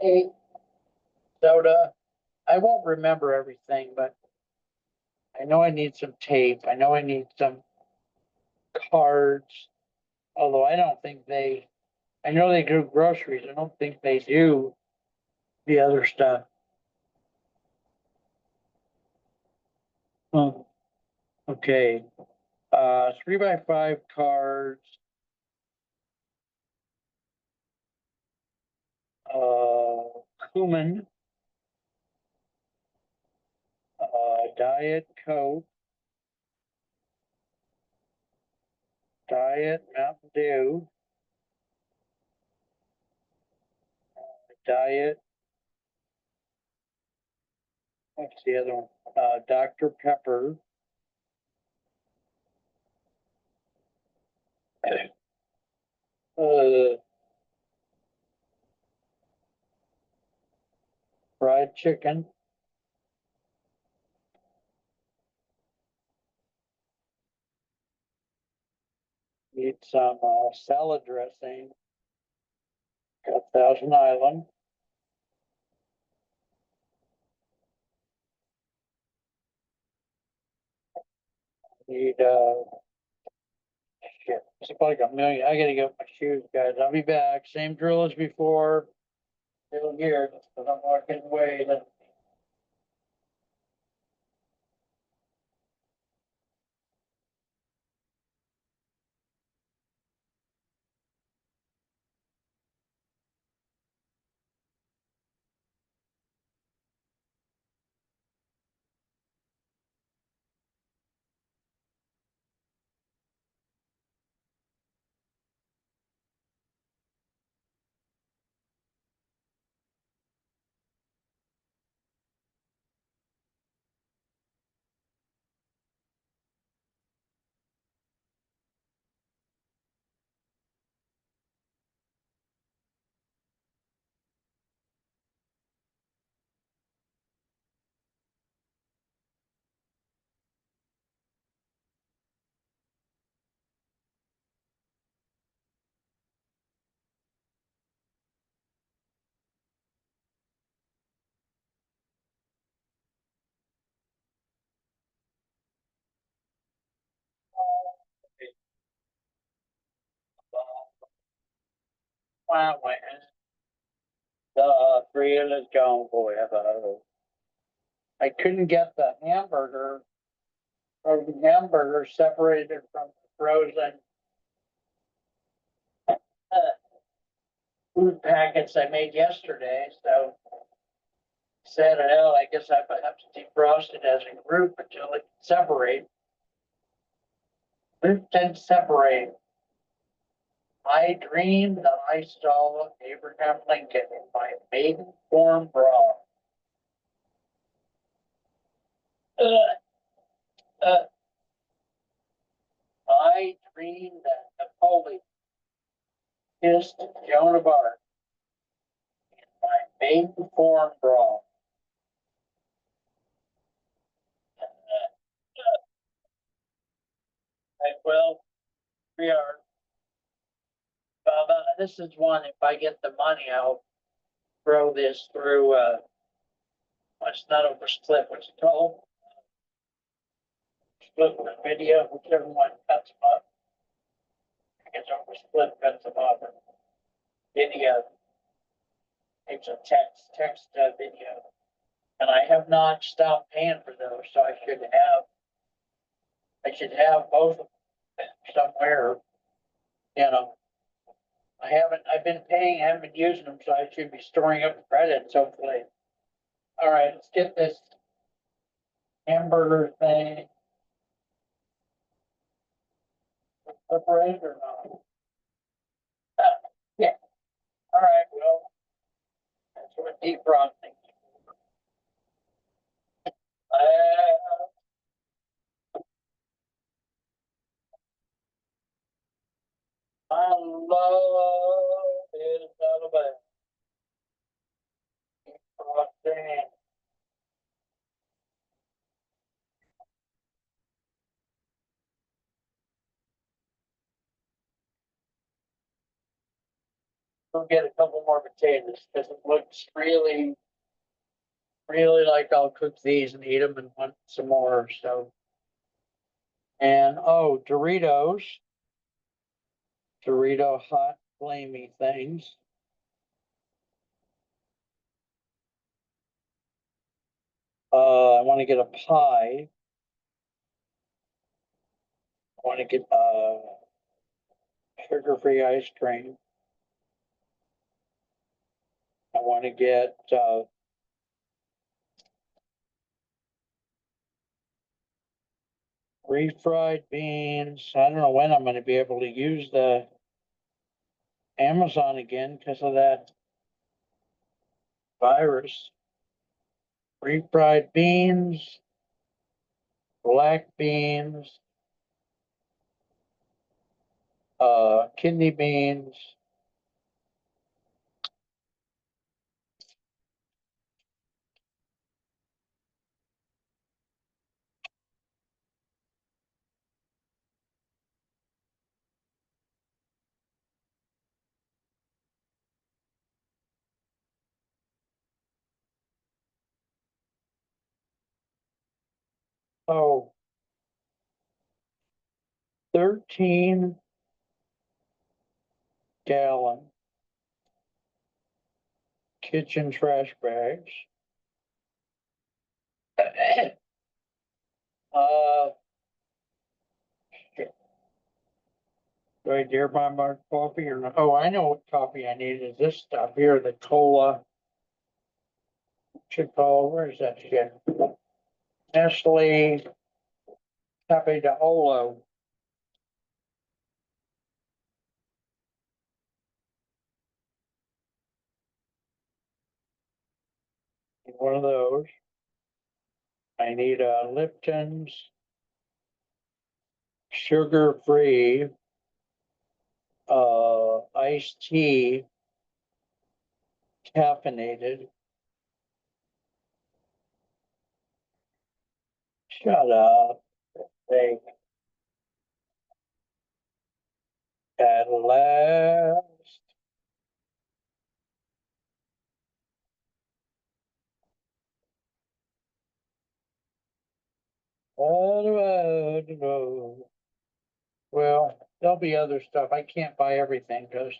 Hey, soda. I won't remember everything, but I know I need some tape. I know I need some cards. Although I don't think I know they do groceries. I don't think they do the other stuff. Hmm. Okay. 3x5 cards. Cumin. Diet Coke. Diet Mountain Dew. Diet. What's the other one? Dr. Pepper. Uh, fried chicken. Need some salad dressing. Got Thousand Island. Need shit. It's like a million. I gotta get my shoes, guys. I'll be back. Same drill as before. Still here, but I'm walking away. Wow, man. Three of us gone forever. I couldn't get the hamburger, or the hamburger separated from the frozen food packets I made yesterday, so set it out. I guess I have to defrost it as a group until it can separate. It can separate. I dreamed that I saw Abraham Lincoln in my maiden form bra. Uh, I dreamed that Napoleon kissed Joan of Arc in my maiden form bra. Well, we are. This is one, if I get the money, I'll throw this through, what's not over split, what's it called? Split with video, whichever one cuts them up. I guess over split cuts them up. Video. It's a text video. And I have not stopped paying for those, so I should have both of them somewhere, you know. I've been paying, haven't been using them, so I should be storing up credits hopefully. All right, let's get this hamburger thing. Separated or not? Yeah. All right, well, that's what defrosting. My love is Alabama. Defrosting. We'll get a couple more potatoes because it looks really, really like I'll cook these and eat them and want some more, so. And, oh, Doritos. Dorito hot flamey things. I want to get a pie. I want to get, sugar-free ice cream. I want to get, refried beans. I don't know when I'm gonna be able to use the Amazon again because of that virus. Refried beans, black beans, kidney beans. Oh, 13-gallon kitchen trash bags. Uh, do I dare buy more coffee or not? Oh, I know what coffee I need is this stuff here, the cola. Should call, where is that shit? Nestle Cafe de Olo. One of those. I need a Lipton's sugar-free iced tea, caffeinated. Shut up. They at last. Well, there'll be other stuff. I can't buy everything because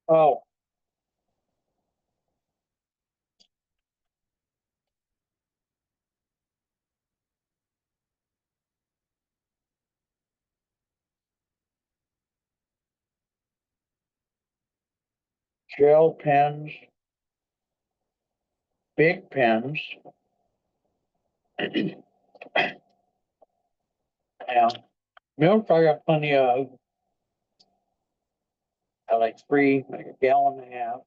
Oh. Gel pens. Big pens. Yeah, milk I got plenty of. I like three, like a gallon and a half.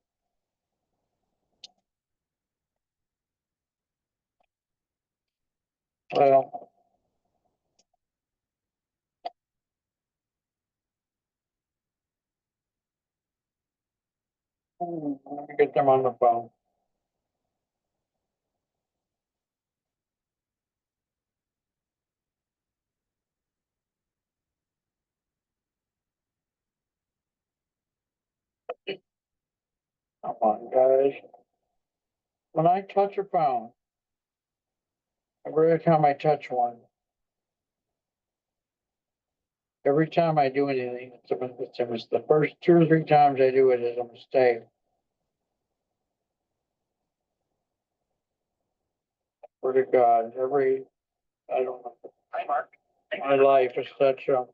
Well. Let me get them on the phone. Come on, guys. When I touch a phone, every time I touch one, every time I do anything, it's the first 2 or 3 times I do it is a mistake. Swear to God, I don't know. Hi, Mark. My life is such a,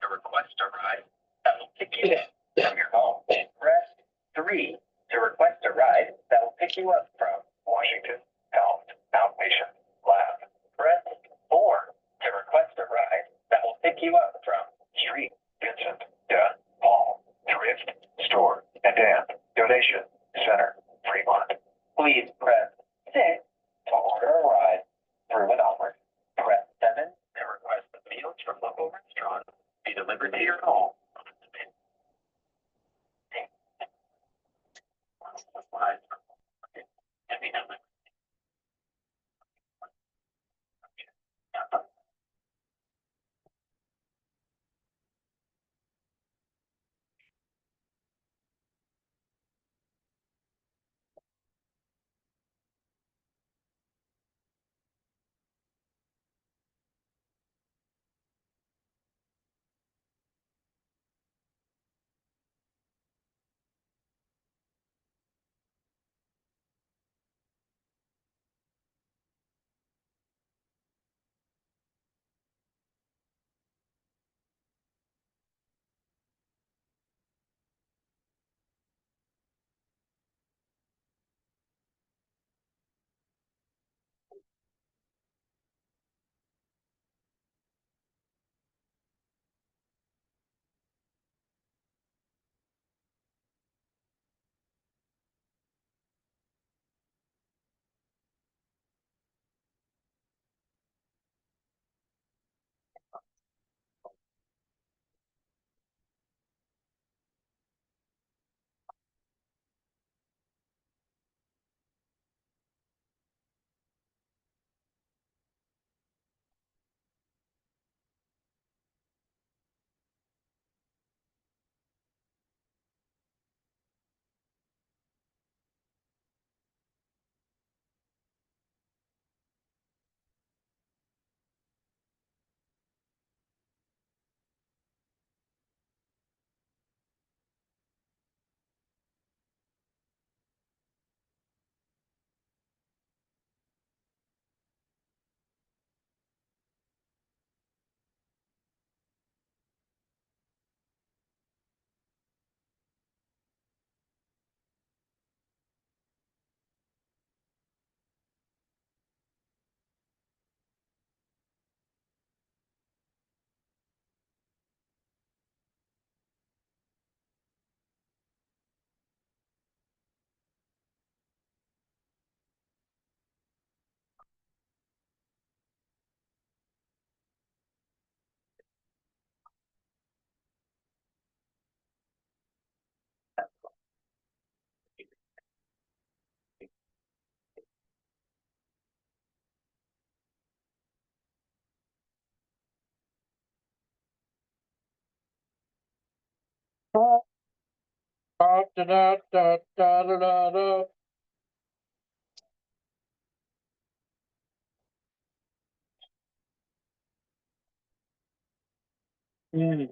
To request a ride that will pick you up from your home. Press 3 to request a ride that will pick you up from Washington Health Outpatient Lab. Press 4 to request a ride that will pick you up from Street Vincent de Paul Thrift Store and Donation Center, Fremont. Please press 6 to order a ride through an offer. Press 7 to request the meals from local restaurants be delivered to your home. da, da, da, da, da, da, da. Hmm.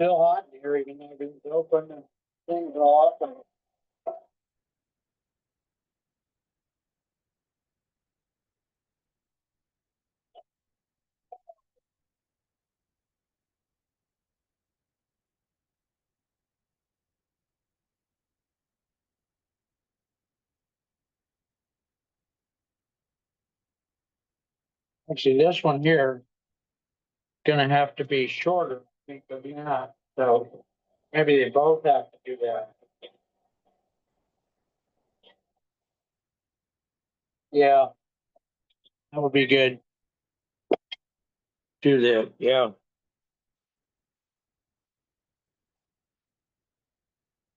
still hot in here, even though I didn't open the things off and. Actually, this one here gonna have to be shorter because not, so maybe they both have to do that. Yeah. That would be good. Do that, yeah.